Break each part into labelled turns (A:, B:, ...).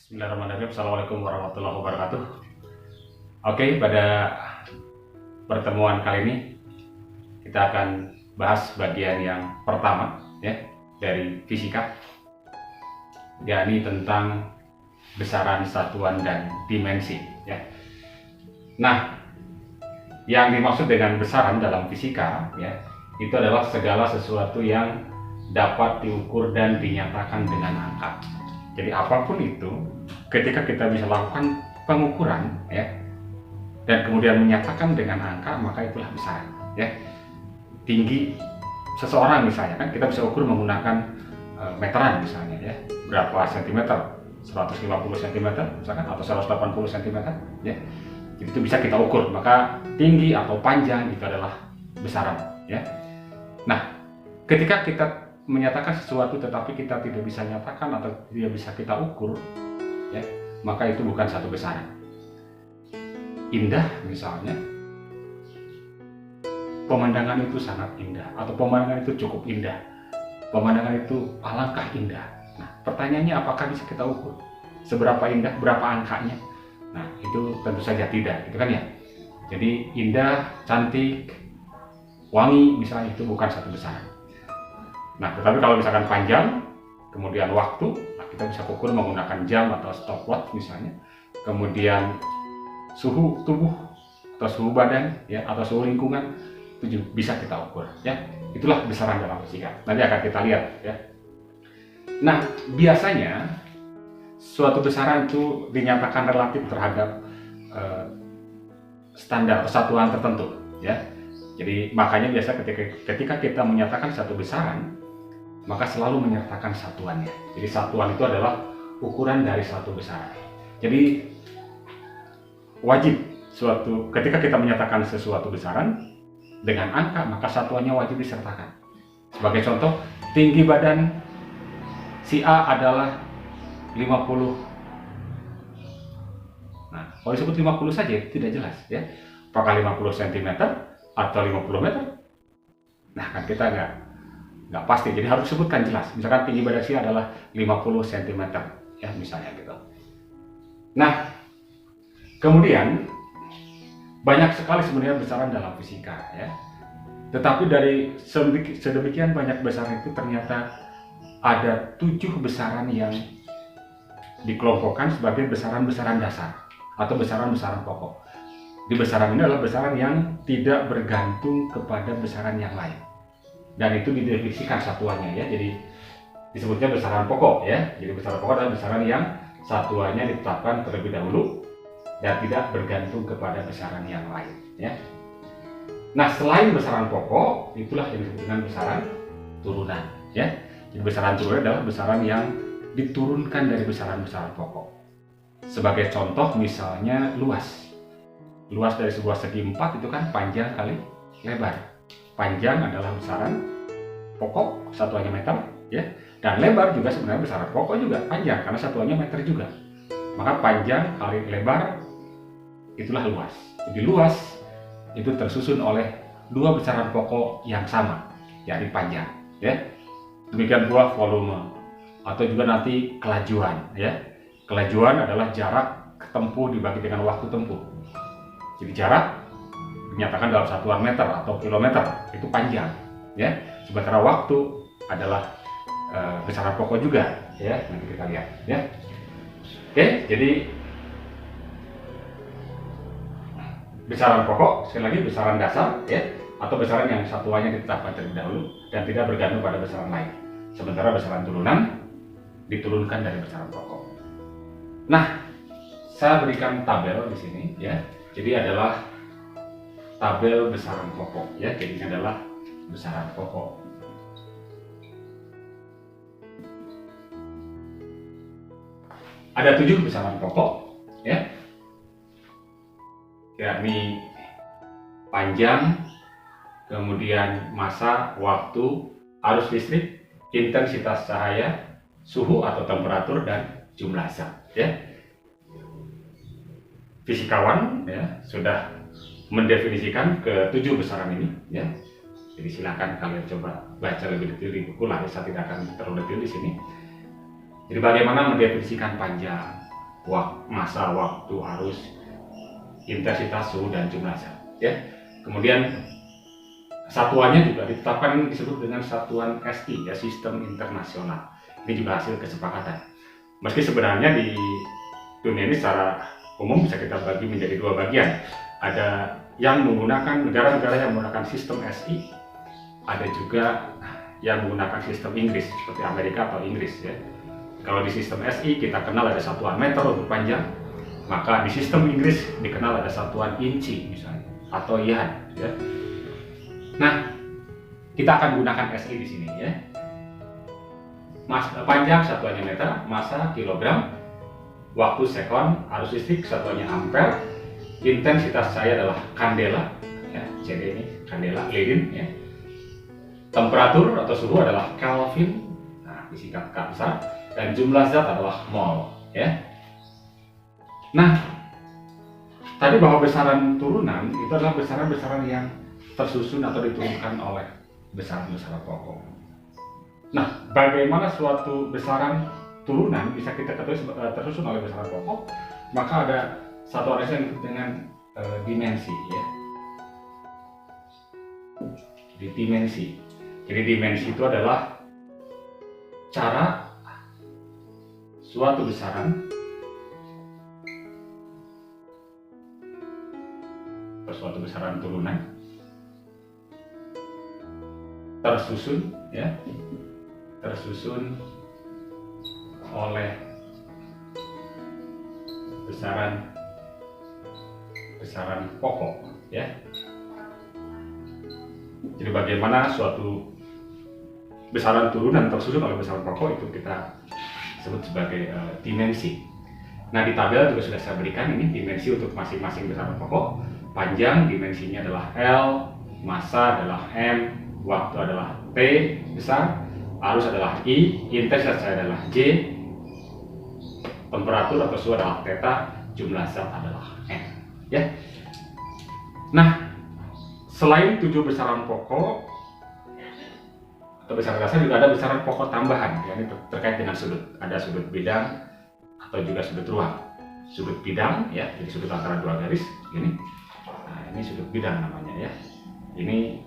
A: Bismillahirrahmanirrahim. Assalamualaikum warahmatullahi wabarakatuh. Oke, pada pertemuan kali ini kita akan bahas bagian yang pertama ya dari fisika, yakni tentang besaran satuan dan dimensi ya. Nah, yang dimaksud dengan besaran dalam fisika ya, itu adalah segala sesuatu yang dapat diukur dan dinyatakan dengan angka. Jadi apapun itu, ketika kita bisa lakukan pengukuran ya, dan kemudian menyatakan dengan angka, maka itulah besaran ya. Tinggi seseorang misalnya kan kita bisa ukur menggunakan meteran misalnya ya, berapa sentimeter, 150 cm misalkan, atau 180 cm ya. Jadi itu bisa kita ukur, maka tinggi atau panjang itu adalah besaran ya. Nah, ketika kita menyatakan sesuatu tetapi kita tidak bisa nyatakan atau tidak bisa kita ukur ya, maka itu bukan satu besaran. Indah misalnya, pemandangan itu sangat indah, atau pemandangan itu cukup indah, pemandangan itu alangkah indah. Nah, pertanyaannya apakah bisa kita ukur seberapa indah, berapa angkanya? Nah, itu tentu saja tidak, gitu kan ya. Jadi indah, cantik, wangi misalnya, itu bukan satu besaran. Nah, tetapi kalau misalkan panjang, kemudian waktu, nah kita bisa ukur menggunakan jam atau stopwatch misalnya. Kemudian suhu tubuh atau suhu badan ya, atau suhu lingkungan, itu juga bisa kita ukur ya. Itulah besaran dalam fisika. Nanti akan kita lihat ya. Nah, biasanya suatu besaran itu dinyatakan relatif terhadap standar atau satuan tertentu ya. Jadi makanya biasa ketika kita menyatakan satu besaran, maka selalu menyertakan satuannya. Jadi satuan itu adalah ukuran dari satu besaran. Jadi wajib ketika kita menyatakan sesuatu besaran dengan angka, maka satuannya wajib disertakan. Sebagai contoh, tinggi badan si A adalah 50. Nah, kalau disebut 50 saja tidak jelas ya. Apakah 50 cm atau 50 meter? Nah, kan kita nggak pasti, jadi harus disebutkan jelas. Misalkan tinggi badan si adalah 50 cm ya, misalnya gitu. Nah, kemudian banyak sekali sebenarnya besaran dalam fisika ya. Tetapi dari sedemikian banyak besaran itu ternyata ada 7 besaran yang dikelompokkan sebagai besaran-besaran dasar atau besaran-besaran pokok. Di besaran ini adalah besaran yang tidak bergantung kepada besaran yang lain. Dan itu didefinisikan satuannya ya, jadi disebutnya besaran pokok ya. Jadi besaran pokok adalah besaran yang satuannya ditetapkan terlebih dahulu dan tidak bergantung kepada besaran yang lain ya. Nah, selain besaran pokok, itulah yang disebut dengan besaran turunan ya. Jadi besaran turunan adalah besaran yang diturunkan dari besaran-besaran pokok. Sebagai contoh misalnya luas dari sebuah segi 4 itu kan panjang kali lebar. Panjang adalah besaran pokok, satuannya meter ya, dan lebar juga sebenarnya besaran pokok juga, panjang karena satuannya meter juga. Maka panjang kali lebar itulah luas. Jadi luas itu tersusun oleh 2 besaran pokok yang sama, yakni panjang ya. Demikian pula volume atau juga nanti kelajuan ya. Kelajuan adalah jarak tempuh dibagi dengan waktu tempuh. Jadi jarak dinyatakan dalam satuan meter atau kilometer, itu panjang ya. Sementara waktu adalah besaran pokok juga ya. Nanti kita lihat ya. Oke, jadi besaran pokok sekali lagi besaran dasar ya, atau besaran yang satuannya ditetapkan terlebih dahulu dan tidak bergantung pada besaran lain. Sementara besaran turunan diturunkan dari besaran pokok. Nah, saya berikan tabel di sini ya. Jadi adalah tabel besaran pokok ya. Jadi ini adalah besaran pokok. Ada 7 besaran pokok ya, yakni panjang, kemudian massa, waktu, arus listrik, intensitas cahaya, suhu atau temperatur, dan jumlah zat ya. Fisikawan ya sudah mendefinisikan ke-7 besaran ini ya. Jadi silakan kalian coba baca lebih detail di buku lah, saya tidak akan terlalu detail di sini. Jadi bagaimana mendefinisikan panjang, masa, waktu, arus, intensitas, suhu, dan jumlah zat. Ya. Kemudian satuannya juga ditetapkan disebut dengan satuan SI, ya, sistem internasional. Ini juga hasil kesepakatan. Meski sebenarnya di dunia ini secara umum bisa kita bagi menjadi dua bagian. Ada yang menggunakan negara-negara yang menggunakan sistem SI, ada juga yang menggunakan sistem Inggris seperti Amerika atau Inggris, ya. Kalau di sistem SI kita kenal ada satuan meter untuk panjang, maka di sistem Inggris dikenal ada satuan inci misalnya atau yard, ya. Nah, kita akan gunakan SI di sini, ya. Panjang satuannya meter, massa kilogram, waktu sekon, arus listrik satuannya ampere, intensitas saya adalah kandela, ya, CD ini kandela, lilin, ya. Temperatur atau suhu adalah Kelvin, nah, disingkat K besar, dan jumlah zat adalah mol, ya. Nah, tadi bahwa besaran turunan itu adalah besaran-besaran yang tersusun atau diturunkan oleh besaran-besaran pokok. Nah, bagaimana suatu besaran turunan bisa kita ketahui tersusun oleh besaran pokok? Maka ada satu yang disebut dengan dimensi, ya. Di dimensi. Jadi dimensi itu adalah cara suatu besaran atau suatu besaran turunan tersusun, ya, tersusun oleh besaran pokok, ya. Jadi bagaimana suatu besaran turunan tersusun oleh besaran pokok itu kita sebut sebagai dimensi. Nah, di tabel juga sudah saya berikan ini dimensi untuk masing-masing besaran pokok. Panjang dimensinya adalah L, massa adalah M, waktu adalah T besar, arus adalah I, intensitas saya adalah J, temperatur atau suhu adalah theta, jumlah zat adalah N, ya. Nah, selain 7 besaran pokok atau besaran dasar juga ada besaran pokok tambahan, ya, ini terkait dengan sudut. Ada sudut bidang atau juga sudut ruang. Sudut bidang, ya, jadi sudut antara dua garis ini. Nah, ini sudut bidang namanya, ya. Ini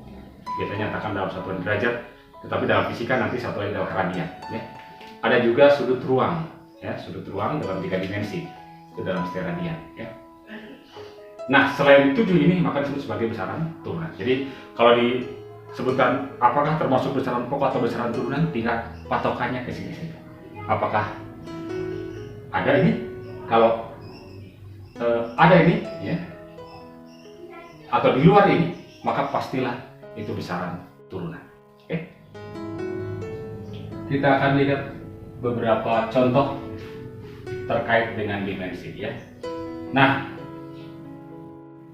A: biasanya nyatakan dalam satuan derajat, tetapi dalam fisika nanti satuannya adalah radian, ya. Ada juga sudut ruang, ya, sudut ruang dalam 3 dimensi itu dalam setia radian, ya. Nah, selain 7 ini maka disebut sebagai besaran turunan. Jadi kalau disebutkan apakah termasuk besaran pokok atau besaran turunan, tinggal patokannya ke sini saja. Apakah ada ini? Kalau ada ini, ya, atau di luar ini, maka pastilah itu besaran turunan. Oke? Kita akan lihat beberapa contoh terkait dengan dimensi, ya. Nah,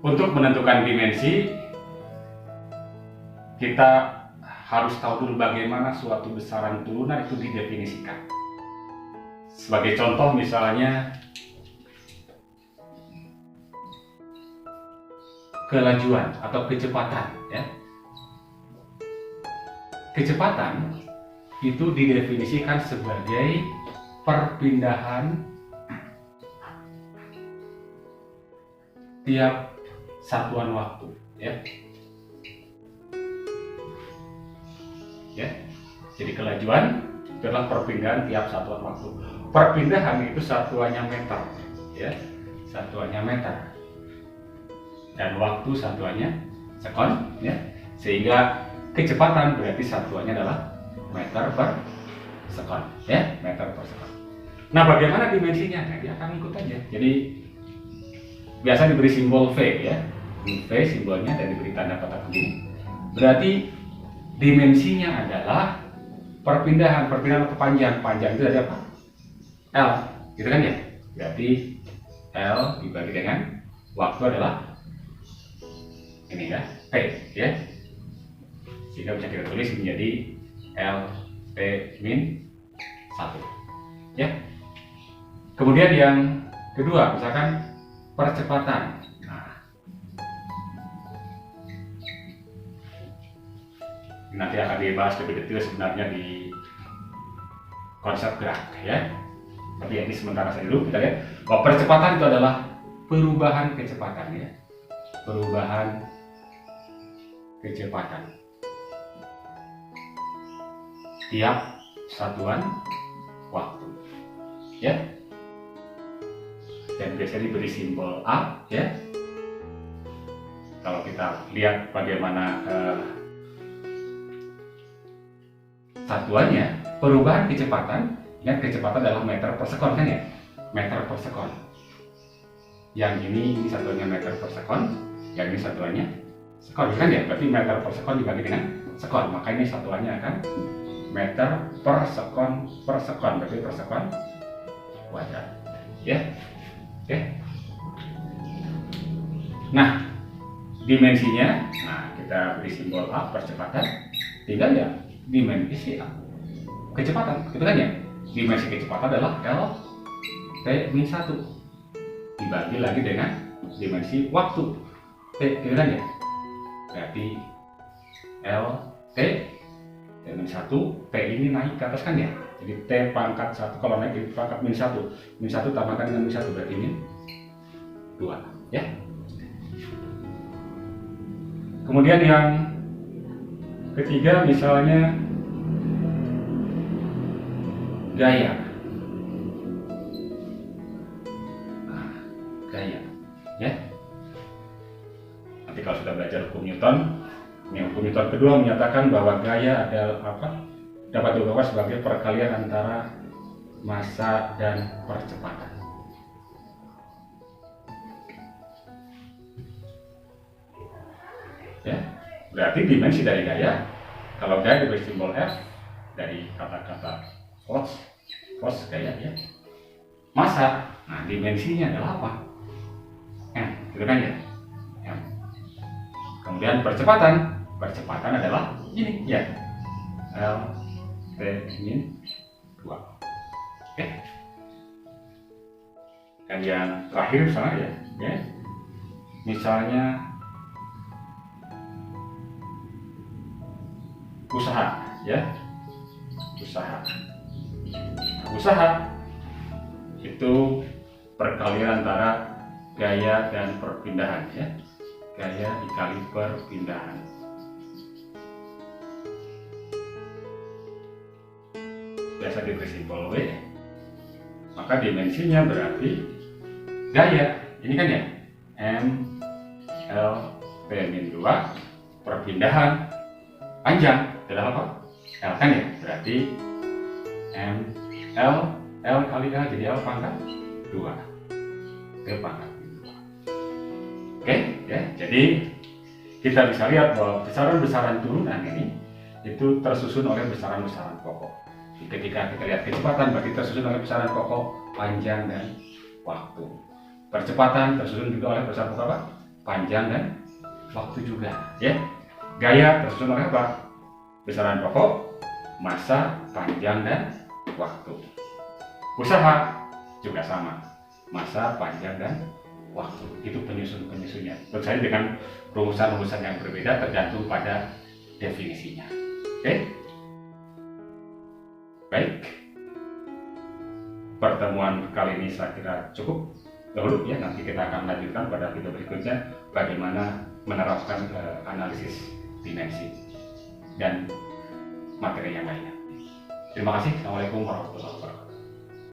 A: untuk menentukan dimensi, kita harus tahu dulu bagaimana suatu besaran turunan itu didefinisikan. Sebagai contoh misalnya kelajuan atau kecepatan, ya. Kecepatan itu didefinisikan sebagai perpindahan tiap satuan waktu, ya. Ya. Jadi kelajuan itu adalah perpindahan tiap satuan waktu. Perpindahan itu satuannya meter, ya. Satuannya meter. Dan waktu satuannya sekon, ya. Sehingga kecepatan berarti satuannya adalah meter per sekon, ya, meter per sekon. Nah, bagaimana dimensinya? Nah, dia akan ikut aja. Jadi biasa diberi simbol V, ya. V simbolnya dan diberi tanda kotak begini. Berarti dimensinya adalah perpindahan atau panjang itu dari apa? L, gitu kan, ya? Berarti L dibagi dengan waktu adalah ini, ya, P, ya. Sehingga bisa kita tulis menjadi L P min 1, ya. Kemudian yang kedua, misalkan percepatan. Nah, nanti akan dibahas lebih detail sebenarnya di konsep gerak, ya. Tapi ya, ini sementara saja dulu. Kita lihat bahwa percepatan itu adalah perubahan kecepatan ya. Perubahan kecepatan tiap satuan waktu ya. Dan biasanya diberi simbol A ya. Kalau kita lihat bagaimana satuannya, perubahan kecepatan, ingat kecepatan adalah meter per sekon kan ya, meter per sekon. Yang ini satuannya meter per sekon, yang ini satuannya sekon kan ya, berarti meter per sekon dibagi dengan sekon, maka ini satuannya akan meter per sekon, berarti per sekon kuadrat ya. Oke. Nah, dimensinya, nah kita beri simbol A percepatan, tinggal ya dimensi A kecepatan, gitu kan ya. Dimensi kecepatan adalah L T-1 dibagi lagi dengan dimensi waktu T, gitu kan ya. Berarti L T T-1, T ini naik ke atas kan ya. Jadi T pangkat 1, kalau naik jadi pangkat min 1 tambahkan dengan min 1, berarti min 2 ya. Kemudian yang ketiga misalnya gaya. Nah, gaya ya. Nanti kalau sudah belajar hukum Newton, hukum Newton kedua menyatakan bahwa gaya adalah apa? Dapat diubah sebagai perkalian antara massa dan percepatan. Ya, berarti dimensi dari gaya, kalau gaya diberi simbol F dari kata-kata force gaya ya. Massa, nah dimensinya adalah apa? M, gitu kan ya? M. Kemudian percepatan adalah ini ya, L T min 2. Oke. Dan yang terakhir misalnya ya, misalnya usaha ya, usaha itu perkalian antara gaya dan perpindahan ya, gaya dikali perpindahan. Biasa diberi simbol W, maka dimensinya berarti gaya ini kan ya, M L T min 2, perpindahan panjang adalah apa? L kan ya, berarti M L kali L jadi L pangkat 2 ke pangkat 2. Oke ya, jadi kita bisa lihat bahwa besaran-besaran turunan ini itu tersusun oleh besaran-besaran pokok. Ketika kita lihat kecepatan berarti tersusun oleh besaran pokok panjang dan waktu. Percepatan tersusun juga oleh besaran pokok apa? Panjang dan waktu juga ya. Gaya tersusun oleh apa? Besaran pokok, massa, panjang dan waktu. Usaha juga sama, massa, panjang dan waktu. Itu penyusunnya. Tentu saja dengan rumusan-rumusan yang berbeda tergantung pada definisinya. Oke? Baik. Pertemuan kali ini saya kira cukup dahulu ya. Nanti kita akan lanjutkan pada video berikutnya bagaimana menerapkan analisis dimensi dan materi yang lainnya. Terima kasih. Assalamualaikum warahmatullahi wabarakatuh.